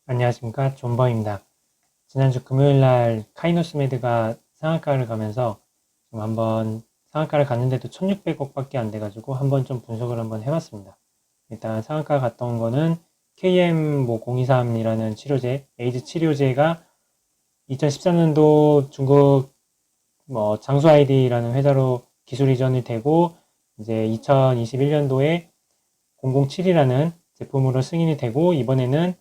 안녕하십니까, 존버입니다. 지난주 금요일날 카이노스메드가 상한가를 가면서 좀 한번 상한가를 갔는데도 1600억밖에 안 돼가지고 한번 좀 분석을 한번 해봤습니다. 일단 상한가 갔던 거는 KM023이라는 치료제, 에이즈 치료제가 2014년도 중국 장수 아이디라는 회사로 기술 이전이 되고 이제 2021년도에 007이라는 제품으로 승인이 되고 이번에는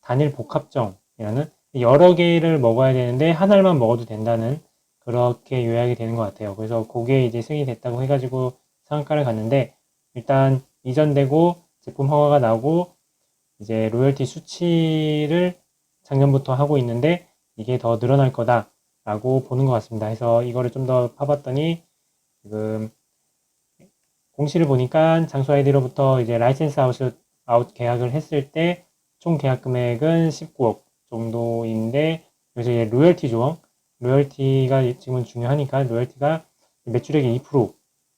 단일 복합정이라는 여러 개를 먹어야 되는데 하나만 먹어도 된다는 그렇게 요약이 되는 것 같아요. 그래서 그게 이제 승인이 됐다고 해가지고 상한가를 갔는데 일단 이전되고 제품 허가가 나고 이제 로열티 수치를 작년부터 하고 있는데 이게 더 늘어날 거다라고 보는 것 같습니다. 그래서 이거를 좀 더 파봤더니 지금 공시를 보니까 장수 아이디로부터 이제 라이센스 아웃 계약을 했을 때 총 계약 금액은 19억 정도인데 여기서 이제 로열티 조항, 로열티가 지금은 중요하니까 로열티가 매출액의 2%,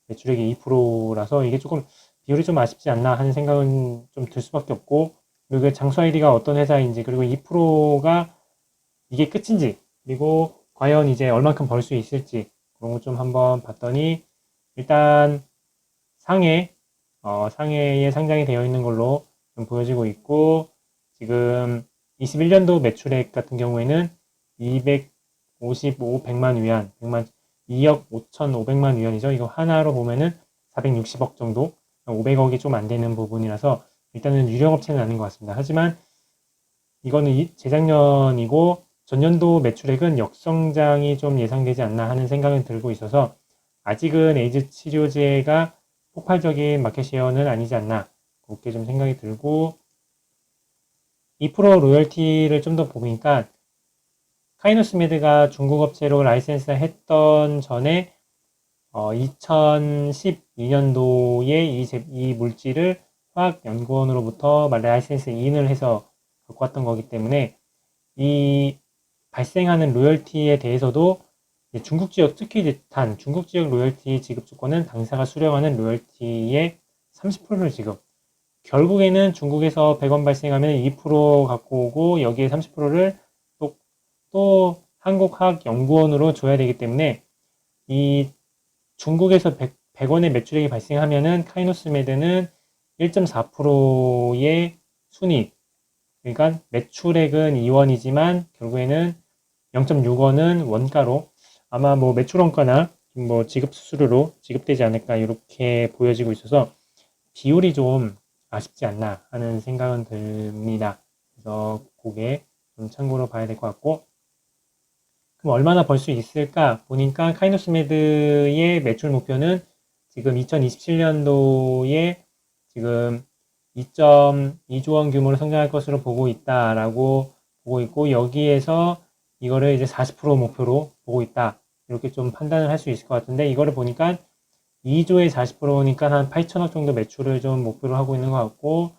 매출액의 2%라서 이게 조금 비율이 좀 아쉽지 않나 하는 생각은 좀 들 수밖에 없고 그리고 장수 아이디가 어떤 회사인지 그리고 2%가 이게 끝인지 그리고 과연 이제 얼만큼 벌 수 있을지 그런 거 좀 한번 봤더니 일단 상해, 상해에 상장이 되어 있는 걸로 좀 보여지고 있고, 지금 21년도 매출액 같은 경우에는 255, 100만 위안, 100만, 2억 5,500만 위안이죠. 이거 하나로 보면은 460억 정도, 500억이 좀 안 되는 부분이라서 일단은 유령업체는 아닌 것 같습니다. 하지만 이거는 재작년이고 전년도 매출액은 역성장이 좀 예상되지 않나 하는 생각은 들고 있어서 아직은 에이즈 치료제가 폭발적인 마켓시어는 아니지 않나 그렇게 좀 생각이 들고 2% 로열티를 좀 더 보니까 카이노스메드가 중국 업체로 라이센스 했던 전에 2012년도에 이 물질을 화학연구원으로부터 라이센스 인을 해서 갖고 왔던 거기 때문에 이 발생하는 로열티에 대해서도 중국 지역, 특히 이제 중국 지역 로열티 지급 조건은 당사가 수령하는 로열티의 30%를 지급. 결국에는 중국에서 100원 발생하면 2% 갖고 오고 여기에 30%를 또 한국화학연구원으로 줘야 되기 때문에 이 중국에서 100원의 매출액이 발생하면은 카이노스메드는 1.4%의 순이익, 그러니까 매출액은 2원이지만 결국에는 0.6원은 원가로 아마 뭐 매출 원가나 뭐 지급 수수료로 지급되지 않을까 이렇게 보여지고 있어서 비율이 좀 아쉽지 않나 하는 생각은 듭니다. 그래서 그게 좀 참고로 봐야 될 것 같고 그럼 얼마나 벌 수 있을까 보니까 카이노스메드의 매출 목표는 지금 2027년도에 지금 2.2조 원 규모로 성장할 것으로 보고 있다라고 보고 있고 여기에서 이거를 이제 40% 목표로 보고 있다. 이렇게 좀 판단을 할 수 있을 것 같은데 이거를 보니까 2조의 40%니까 한 8천억 정도 매출을 좀 목표로 하고 있는 것 같고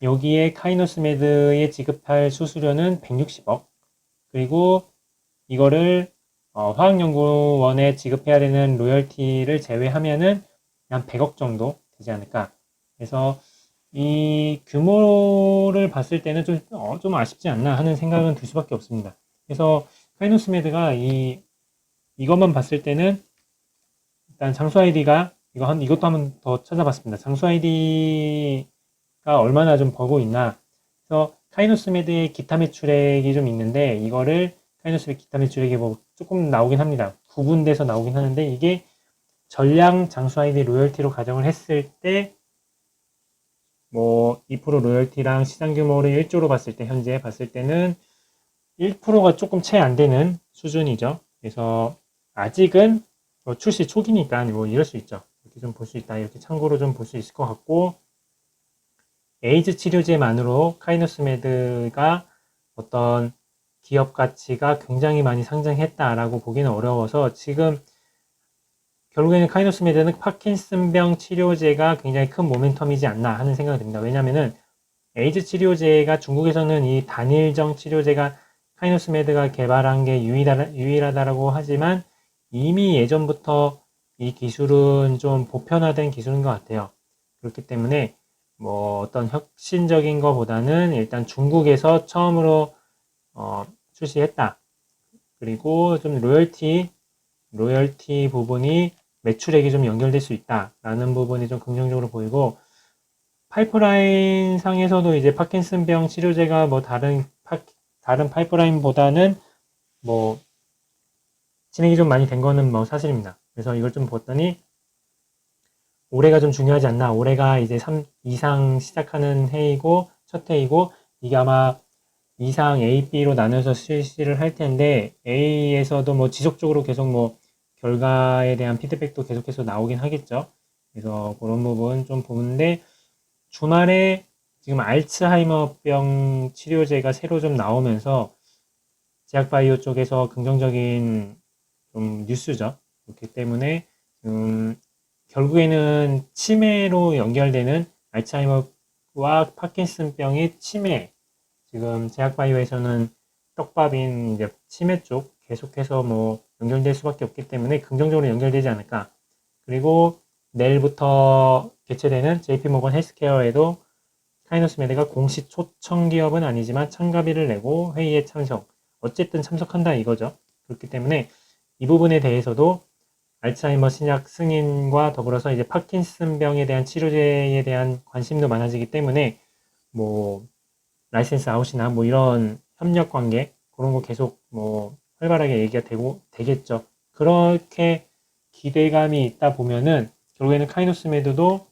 여기에 카이노스메드에 지급할 수수료는 160억 그리고 이거를 화학연구원에 지급해야 되는 로열티를 제외하면은 한 100억 정도 되지 않을까. 그래서 이 규모를 봤을 때는 좀 아쉽지 않나 하는 생각은 들 수밖에 없습니다. 그래서 카이노스메드가 이것만 봤을 때는 일단 장수 아이디가 이것도 한번 더 찾아봤습니다. 장수 아이디가 얼마나 좀 벌고 있나. 그래서 카이노스메드의 기타 매출액이 좀 있는데 이거를 카이노스메드 기타 매출액이 뭐 조금 나오긴 합니다. 구분돼서 나오긴 하는데 이게 전량 장수 아이디 로열티로 가정을 했을 때 뭐 2% 로열티랑 시장 규모를 1조로 봤을 때 현재 봤을 때는 1%가 조금 채 안 되는 수준이죠. 그래서 아직은 출시 초기니까 뭐 이럴 수 있죠. 이렇게 좀 볼 수 있다. 이렇게 참고로 좀 볼 수 있을 것 같고 에이즈 치료제만으로 카이노스메드가 어떤 기업 가치가 굉장히 많이 상승했다라고 보기는 어려워서 지금 결국에는 카이노스메드는 파킨슨병 치료제가 굉장히 큰 모멘텀이지 않나 하는 생각이 듭니다. 왜냐면은 에이즈 치료제가 중국에서는 이 단일정 치료제가 카이노스메드가 개발한 게 유일하다라고 하지만 이미 예전부터 이 기술은 좀 보편화된 기술인 것 같아요. 그렇기 때문에 뭐 어떤 혁신적인 것보다는 일단 중국에서 처음으로 출시했다. 그리고 좀 로열티 부분이 매출액이 좀 연결될 수 있다라는 부분이 좀 긍정적으로 보이고, 파이프라인 상에서도 이제 파킨슨병 치료제가 뭐 다른 파이프라인보다는 뭐 진행이 좀 많이 된 거는 뭐 사실입니다. 그래서 이걸 좀 봤더니 올해가 좀 중요하지 않나. 올해가 이제 2상 시작하는 해이고 첫 해이고, 이게 아마 2상 A, B로 나눠서 실시를 할 텐데, A에서도 뭐 지속적으로 계속 뭐 결과에 대한 피드백도 계속해서 나오긴 하겠죠. 그래서 그런 부분 좀 보는데, 주말에 지금 알츠하이머병 치료제가 새로 좀 나오면서 제약바이오 쪽에서 긍정적인 좀 뉴스죠. 그렇기 때문에 결국에는 치매로 연결되는 알츠하이머와 파킨슨병의 치매, 지금 제약바이오에서는 떡밥인 이제 치매 쪽 계속해서 뭐 연결될 수밖에 없기 때문에 긍정적으로 연결되지 않을까. 그리고 내일부터 개최되는 JP모건 헬스케어에도 카이노스메드가 공식 초청 기업은 아니지만 참가비를 내고 회의에 참석, 어쨌든 참석한다 이거죠. 그렇기 때문에 이 부분에 대해서도 알츠하이머 신약 승인과 더불어서 이제 파킨슨병에 대한 치료제에 대한 관심도 많아지기 때문에 뭐 라이센스 아웃이나 뭐 이런 협력 관계 그런 거 계속 뭐 활발하게 얘기가 되겠죠. 그렇게 기대감이 있다 보면은 결국에는 카이노스메드도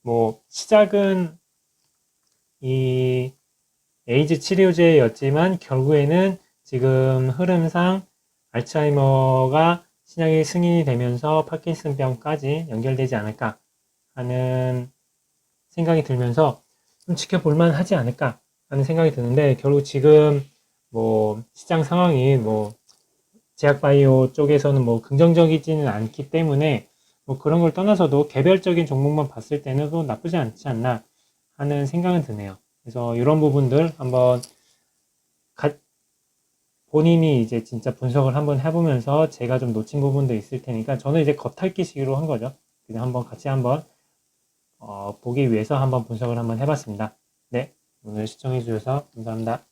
뭐 시작은 이 에이즈 치료제였지만 결국에는 지금 흐름상 알츠하이머가 신약이 승인이 되면서 파킨슨병까지 연결되지 않을까 하는 생각이 들면서 좀 지켜볼만 하지 않을까 하는 생각이 드는데, 결국 지금 뭐 시장 상황이 뭐 제약바이오 쪽에서는 뭐 긍정적이지는 않기 때문에 뭐 그런 걸 떠나서도 개별적인 종목만 봤을 때는 또 나쁘지 않지 않나 하는 생각은 드네요. 그래서 이런 부분들 한번 본인이 이제 진짜 분석을 한번 해보면서 제가 좀 놓친 부분도 있을 테니까, 저는 이제 겉핥기식으로 한 거죠. 그냥 한번 같이 한번 보기 위해서 한번 분석을 한번 해봤습니다. 네, 오늘 시청해 주셔서 감사합니다.